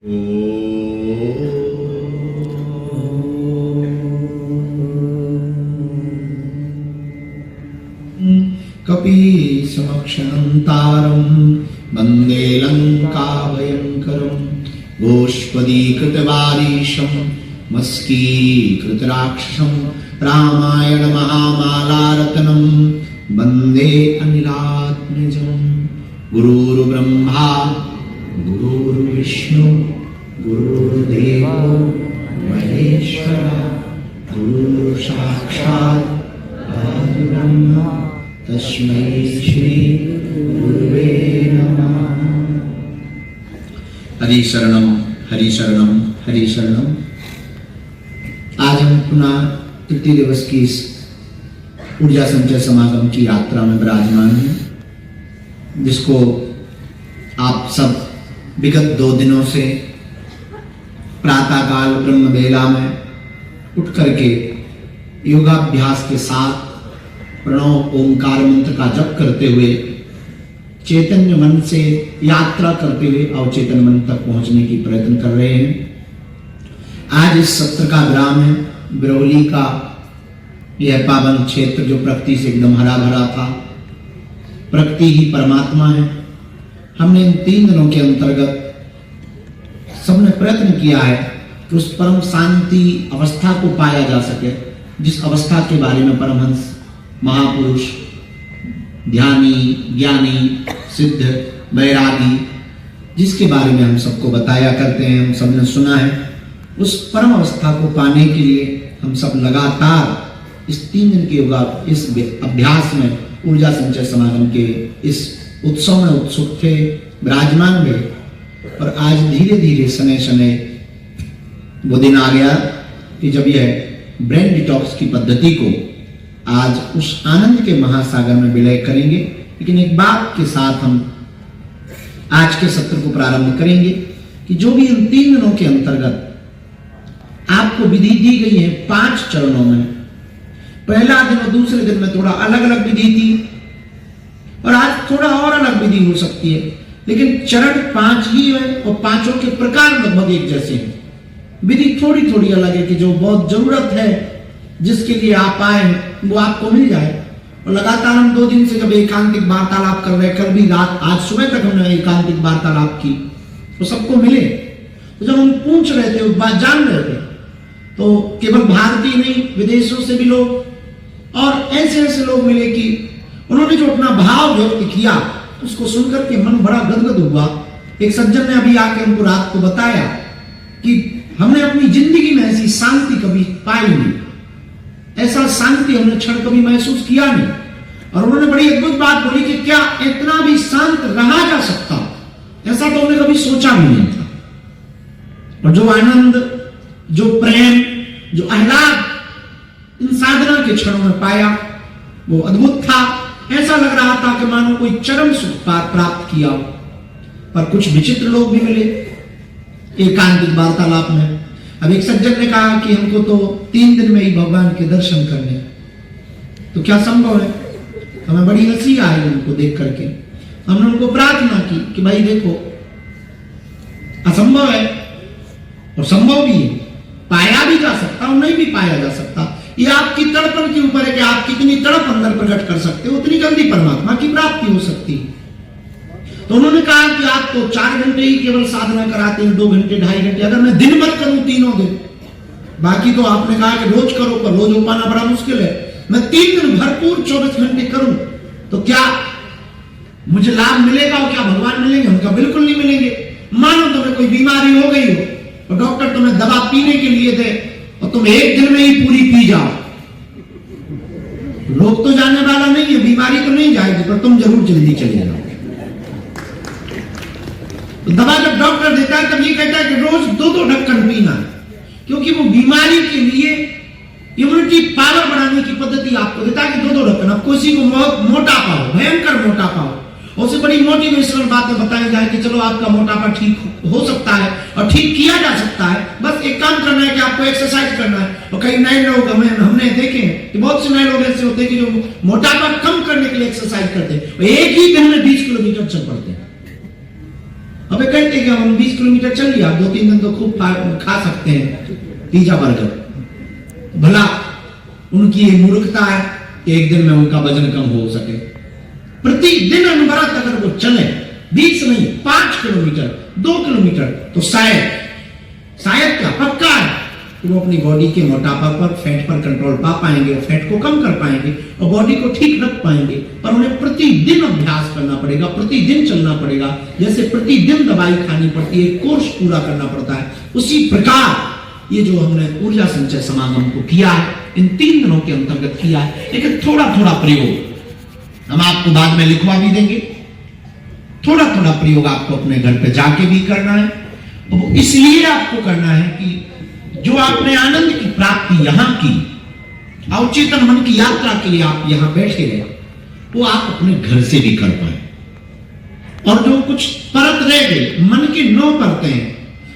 कपीशमक्षरन्तारं वन्दे लङ्काभयङ्करं गोष्पदीकृतवारीशं मस्कीकृतराक्षसं रामायणमहामालारत्नं वन्दे अनिलात्मजं। गुरुर्ब्रह्मा गुरुर्विष्णु गुरुर्देवो महेश्वरः गुरुर्साक्षात् परब्रह्म तस्मै श्री गुरुवे नमः। हरि शरणम हरि शरणम हरि शरणम। आज हम पुनः तृतीय दिवस की इस ऊर्जा संचय समागम की यात्रा में विराजमान हैं, जिसको आप सब विगत 2 दिनों से प्रातःकाल ब्रह्म बेला में उठ करके योगाभ्यास के साथ प्रणव ओंकार मंत्र का जप करते हुए चैतन्य मन से यात्रा करते हुए अवचेतन मन तक पहुंचने की प्रयत्न कर रहे हैं। आज इस सत्र का विराम है। बिरौली का यह पावन क्षेत्र जो प्रकृति से एकदम हरा भरा था, प्रकृति ही परमात्मा है। हमने इन 3 दिनों के अंतर्गत सबने प्रयत्न किया है कि उस परम शांति अवस्था को पाया जा सके, जिस अवस्था के बारे में परमहंस महापुरुष ध्यानी ज्ञानी सिद्ध वैरागी जिसके बारे में हम सबको बताया करते हैं, हम सबने सुना है। उस परम अवस्था को पाने के लिए हम सब लगातार इस 3 दिन के योगा इस अभ्यास में ऊर्जा संचय समागम के इस उत्सव में उत्सुक थे, विराजमान हुए। और आज धीरे धीरे शनै शनै वो दिन आ गया कि जब यह ब्रेन डिटॉक्स की पद्धति को आज उस आनंद के महासागर में विलय करेंगे। लेकिन एक बात के साथ हम आज के सत्र को प्रारंभ करेंगे कि जो भी इन 3 दिनों के अंतर्गत आपको विधि दी गई है 5 चरणों में, पहला दिन और दूसरे दिन में थोड़ा अलग अलग विधि थी और आज थोड़ा और अलग विधि हो सकती है, लेकिन चरण 5 ही है और 5 के प्रकार लगभग एक जैसे हैं। विधि थोड़ी थोड़ी अलग है कि जो बहुत जरूरत है, जिसके लिए आप आए वो आपको मिल जाए। और लगातार हम 2 दिन से जब एकांतिक वार्तालाप कर रहे, कल भी रात आज सुबह तक हमने एकांतिक वार्तालाप की तो सबको मिले। तो जब हम पूछ रहे थे, उस बात जान रहे थे, तो केवल भारतीय नहीं विदेशों से भी लोग और ऐसे ऐसे लोग मिले कि उन्होंने जो अपना भाव व्यक्त किया उसको सुनकर के मन बड़ा गदगद हुआ। एक सज्जन ने अभी आके हमको रात को बताया कि हमने अपनी जिंदगी में ऐसी शांति कभी पाई नहीं, ऐसा शांति हमने क्षण कभी महसूस किया नहीं। और उन्होंने बड़ी अद्भुत बात बोली कि क्या इतना भी शांत रहा जा सकता, ऐसा तो उन्होंने कभी सोचा भी नहीं था। और जो आनंद, जो प्रेम, जो आह्लाद इन साधना के क्षणों में पाया वो अद्भुत था। ऐसा लग रहा था कि मानो कोई चरम सुख प्राप्त किया। पर कुछ विचित्र लोग भी मिले एकांतिक वार्तालाप में। अब एक सज्जन ने कहा कि हमको तो 3 दिन में ही भगवान के दर्शन करने, तो क्या संभव है? हमें बड़ी हंसी आई उनको देख करके। हमने उनको प्रार्थना की कि भाई देखो, असंभव है और संभव भी है, पाया भी जा सकता और नहीं भी पाया जा सकता। ये आपकी तड़पन के ऊपर है कि आप कितनी तड़प अंदर प्रकट कर सकते हो, उतनी जल्दी परमात्मा की प्राप्ति हो सकती है। तो उन्होंने कहा कि आप तो 4 घंटे ही केवल साधना कराते हैं, 2 घंटे 2.5 घंटे, अगर मैं दिन भर करूं 3 दिन, बाकी तो आपने कहा कि रोज करो, पर रोज हो पाना बड़ा मुश्किल है। मैं 3 दिन भरपूर 24 घंटे करूं तो क्या मुझे लाभ मिलेगा और क्या भगवान मिलेंगे? उनका बिल्कुल नहीं मिलेंगे। मानो तुम्हें कोई बीमारी हो गई हो और डॉक्टर तुम्हें दवा पीने के लिए दे और तुम 1 दिन में ही पूरी पी जाओ, लोग तो जाने वाला नहीं है, बीमारी तो नहीं जाएगी, पर तुम जरूर जल्दी चले जाओ। तो दवा जब डॉक्टर देता है तब ये कहता है कि रोज 2-2 ढक्कन पीना, क्योंकि वो बीमारी के लिए इम्यूनिटी पावर बढ़ाने की पद्धति आपको देता है कि 2-2 ढक्कन। अब किसी को मोटापा हो, भयंकर मोटापा हो, उससे बड़ी मोटिवेशनल बातें बताई जाए कि चलो आपका मोटापा ठीक हो सकता है और ठीक किया जा सकता है। बस एक काम करना है कि आपको एक्सरसाइज करना है। और कई नए लोग हमने देखे कि बहुत से नए लोग ऐसे होते हैं कि जो मोटापा कम करने के लिए एक्सरसाइज करते हैं, एक ही दिन में 20 किलोमीटर चल पड़ते हैं। हमें कहते हैं कि हम 20 किलोमीटर चल लिया, 2-3 दिन तो खूब खा सकते हैं पिज्जा बर्गर। भला उनकी ये मूर्खता है कि एक दिन में उनका वजन कम हो सके। प्रतिदिन अनवरत अगर वो चले 20 नहीं 5 किलोमीटर 2 किलोमीटर तो शायद क्या पक्का है कि वो अपनी बॉडी के मोटापा पर, फैट पर कंट्रोल पा पाएंगे, फैट को कम कर पाएंगे और बॉडी को ठीक रख पाएंगे। पर उन्हें प्रतिदिन अभ्यास करना पड़ेगा, प्रतिदिन चलना पड़ेगा। जैसे प्रतिदिन दवाई खानी पड़ती है, कोर्स पूरा करना पड़ता है, उसी प्रकार ये जो हमने ऊर्जा संचय समागम को किया है, इन 3 दिनों के अंतर्गत किया है। लेकिन थोड़ा थोड़ा प्रयोग हम आपको बाद में लिखवा भी देंगे। थोड़ा थोड़ा प्रयोग आपको अपने घर पे जाके भी करना है। वो इसलिए आपको करना है कि जो आपने आनंद की प्राप्ति यहां की, अवचेतन मन की यात्रा के लिए आप यहां बैठे रहे, वो आप अपने घर से भी कर पाए। और जो कुछ परत रह गई, मन की 9 परतें हैं,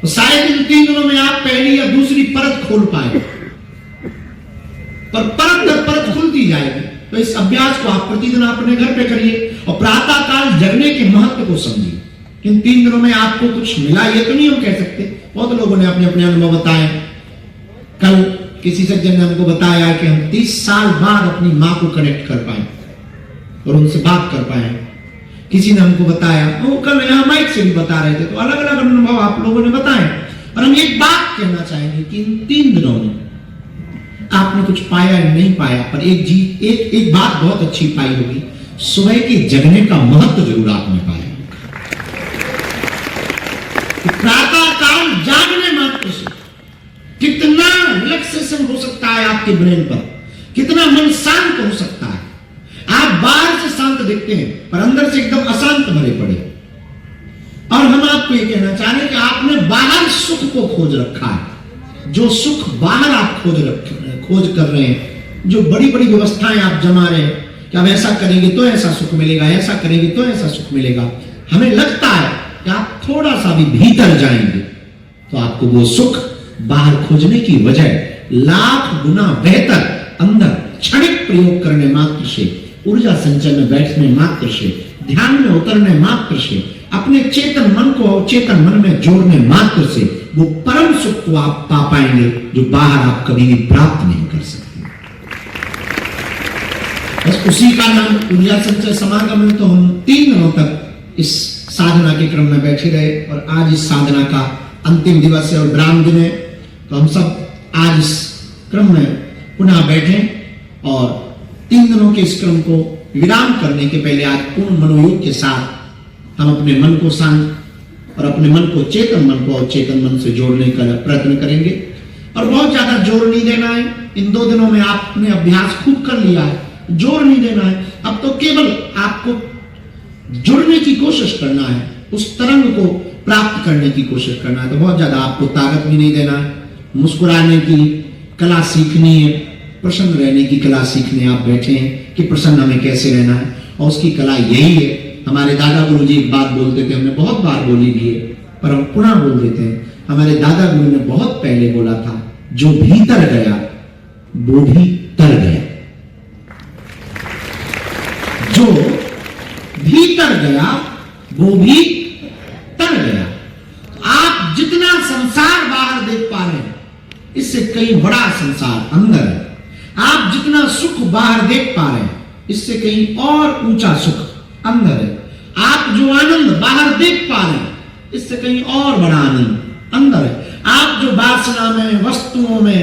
तो शायद इन 3 दिनों में आप पहली या दूसरी परत खोल पाए, पर परत दर परत खुलती जाएगी। तो इस अभ्यास को आप प्रतिदिन अपने घर पे करिए और प्रातः काल जगने के महत्व को समझिए। इन 3 दिनों में आपको कुछ मिला ये तो नहीं हम कह सकते। बहुत लोगों ने अपने अपने अनुभव बताए। कल किसी सज्जन ने हमको बताया कि हम 30 साल बाद अपनी मां को कनेक्ट कर पाए और उनसे बात कर पाए। किसी ने हमको बताया, वो कल यहां माइक से भी बता रहे थे, तो अलग अलग अनुभव आप लोगों ने बताए। और हम एक बात कहना चाहेंगे कि इन 3 दिनों में आपने कुछ पाया या नहीं पाया, पर एक बात बहुत अच्छी पाई होगी, सुबह के जगने का महत्व जरूर आपने पाया। प्रातः काल जागने मात्र से कितना रिलैक्सेशन हो सकता है आपके ब्रेन पर, कितना मन शांत हो सकता है। आप बाहर से शांत दिखते हैं पर अंदर से एकदम अशांत भरे पड़े। और हम आपको ये कहना चाह रहे हैं कि आपने बाहर सुख को खोज रखा है। जो सुख बाहर आप खोज कर रहे हैं, जो बड़ी बड़ी व्यवस्थाएं आप जमा रहे हैं कि अब ऐसा करेंगे तो ऐसा सुख मिलेगा, ऐसा करेंगे तो ऐसा सुख मिलेगा, हमें लगता है कि आप थोड़ा सा भी भीतर जाएंगे तो आपको वो सुख बाहर खोजने की बजाय लाख गुना बेहतर अंदर क्षणिक प्रयोग करने मात्र से, ऊर्जा संचय में बैठने मात्र से, ध्यान में उतरने मात्र से, अपने चेतन मन को अवचेतन मन में जोड़ने मात्र से वो परम सुख को आप पा पाएंगे जो बाहर आप कभी भी प्राप्त नहीं कर सकते। बस उसी का नाम ऊर्जा संचय समागम में। तो हम 3 दिनों तक इस साधना के क्रम में बैठे रहे और आज इस साधना का अंतिम दिवस है और विराम दिन है। तो हम सब आज इस क्रम में पुनः बैठे और 3 दिनों के इस क्रम को विराम करने के पहले आज पूर्ण मनोयोग के साथ हम अपने मन को शांत और अपने मन को चेतन मन को अवचेतन मन से जोड़ने का प्रयत्न करेंगे। और बहुत ज्यादा जोर नहीं देना है। इन 2 दिनों में आपने अभ्यास खूब कर लिया है, जोर नहीं देना है। अब तो केवल आपको जुड़ने की कोशिश करना है, उस तरंग को प्राप्त करने की कोशिश करना है। तो बहुत ज्यादा आपको ताकत भी नहीं देना है। मुस्कुराने की कला सीखनी है, प्रसन्न रहने की कला सीखने आप बैठे हैं कि प्रसन्न हमें कैसे रहना है, और उसकी कला यही है। हमारे दादा गुरु जी एक बात बोलते थे, हमने बहुत बार बोली भी है पर हम पुनः बोल देते हैं। हमारे दादा गुरु ने बहुत पहले बोला था, जो भीतर गया वो भी तर गया। जो भीतर गया वो भी तर गया। आप जितना संसार बाहर देख पा रहे हैं, इससे कहीं बड़ा संसार अंदर है। आप जितना सुख बाहर देख पा रहे हैं, इससे कहीं और ऊंचा सुख अंदर है। आप जो आनंद बाहर देख पा रहे हैं, इससे कहीं और बड़ा आनंद अंदर है। आप जो वासना में, वस्तुओं में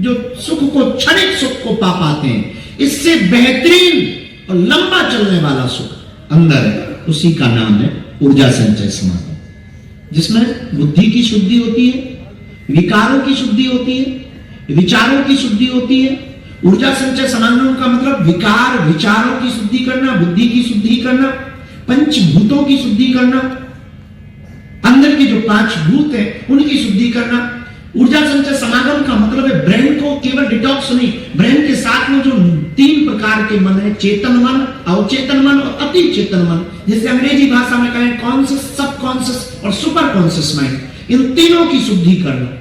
जो सुख को, क्षणिक सुख को पा पाते हैं, इससे बेहतरीन और लंबा चलने वाला सुख अंदर है। उसी का नाम है ऊर्जा संचय समागम, जिसमें बुद्धि की शुद्धि होती है, विकारों की शुद्धि होती है, विचारों की शुद्धि होती है। ऊर्जा संचय समागम का मतलब विकार विचारों की शुद्धि करना, बुद्धि की शुद्धि करना, पंचभूतों की शुद्धि करना, अंदर के जो 5 भूत हैं उनकी शुद्धि करना। ऊर्जा संचय समागम का मतलब है ब्रेन को केवल डिटॉक्स नहीं, ब्रेन के साथ में जो 3 प्रकार के मन है, चेतन मन, अवचेतन मन और अति चेतन मन, जिसे अंग्रेजी भाषा में कहें कॉन्शियस, सबकॉन्शियस और सुपर कॉन्शियस माइंड, इन तीनों की शुद्धि करना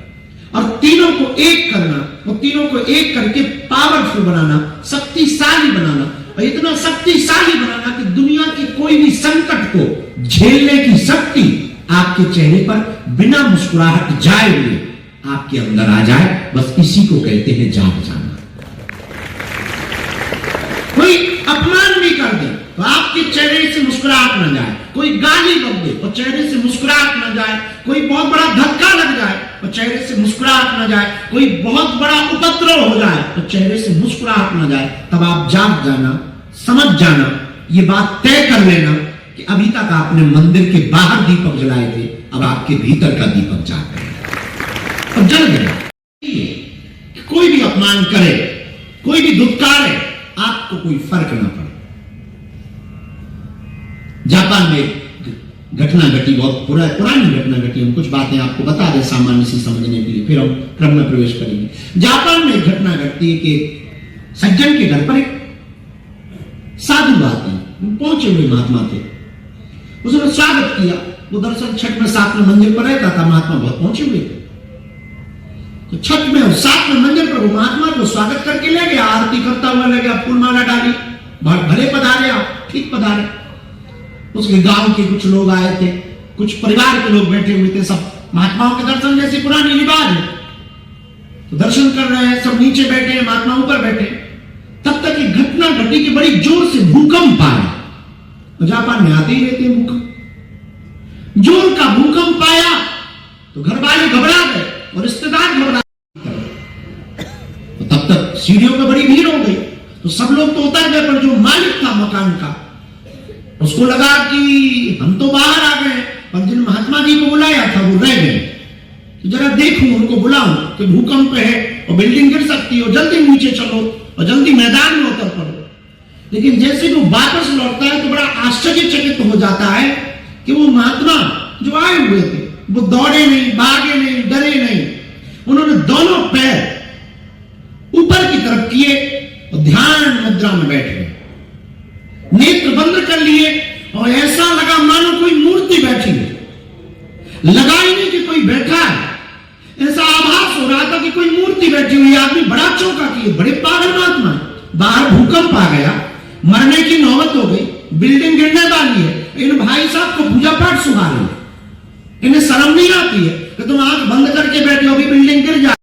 और तीनों को एक करना और तीनों को एक करके पावरफुल बनाना, शक्तिशाली बनाना, और इतना शक्तिशाली बनाना कि दुनिया के कोई भी संकट को झेलने की शक्ति आपके चेहरे पर बिना मुस्कुराहट जाए हुए आपके अंदर आ जाए, बस इसी को कहते हैं जाग जाना। कोई अपमान भी कर दे तो आपके चेहरे से मुस्कुराहट न जाए, कोई गाली बक दे तो चेहरे से मुस्कुराहट न जाए, कोई बहुत बड़ा धक्का लग जाए तो चेहरे से मुस्कुराहट न जाए, कोई बहुत बड़ा उपद्रव हो जाए तो चेहरे से मुस्कुराहट न जाए, तब आप जाग जाना, समझ जाना, ये बात तय कर लेना कि अभी तक आपने मंदिर के बाहर दीपक जलाए थे, अब आपके भीतर का दीपक जाग गया और जल गया। कोई भी अपमान करे, कोई भी दुत्कारे, आपको कोई फर्क ना पड़े। जापान में घटना घटी, बहुत पुरानी घटना घटी, हम कुछ बातें आपको बता दें सामान्य से समझने के लिए, फिर हम क्रम में प्रवेश करेंगे। जापान में घटना घटती है कि सज्जन के घर पर एक साधु आते हैं, पहुंचे हुए महात्मा थे, उसने स्वागत किया। वो दरअसल छठ में 7वें मंजिल पर रहता था, महात्मा बहुत पहुंचे हुए थे, तो छठ में 7वें मंजिल पर वो महात्मा को स्वागत करके ले गया, आरती करता हुआ ले गया, फूलमाला डाली, भले पधारे आप, ठीक पधारे। उसके गांव के कुछ लोग आए थे, कुछ परिवार के लोग बैठे हुए थे, सब महात्माओं के दर्शन जैसी पुरानी रिवाज है, तो दर्शन कर रहे हैं, सब नीचे बैठे हैं, महात्मा ऊपर बैठे। तब तक एक घटना घटी कि बड़ी जोर से भूकंप आया। तो जापान में आते ही रहते हैं भूकंप, जोर का भूकंप आया तो घर वाले घबरा गए और रिश्तेदार घबरा गए। तो तब तक सीढ़ियों पे बड़ी भीड़ हो गई, तो सब लोग तो उतर गए, पर जो मालिक था मकान का, उसको लगा कि हम तो बाहर आ गए, पर जिन महात्मा जी को बुलाया था वो रह गए, तो जरा देखूं, उनको बुलाऊं कि भूकंप है और बिल्डिंग गिर सकती है, जल्दी नीचे चलो और जल्दी मैदान में उतर पड़ो। लेकिन जैसे वो वापस लौटता है तो बड़ा आश्चर्यचकित हो जाता है कि वो महात्मा जो आए हुए थे वो दौड़े नहीं, भागे नहीं, डरे नहीं, उन्होंने दोनों पैर ऊपर की तरफ किए और ध्यान मुद्रा में बैठ गए, नेत्र बंद कर लिए, और ऐसा लगा मानो कोई मूर्ति बैठी है, लगा ही नहीं कि कोई बैठा है, ऐसा आभास हो रहा था कि कोई मूर्ति बैठी हुई। आदमी बड़ा चौंका कि बड़े पागल महात्मा, बाहर भूकंप आ गया, मरने की नौबत हो गई, बिल्डिंग गिरने वाली है, इन भाई साहब को पूजा पाठ सुना रहे हैं, इन्हें शर्म नहीं आती है कि तुम आंख बंद करके बैठे हो, अभी बिल्डिंग गिर जाए।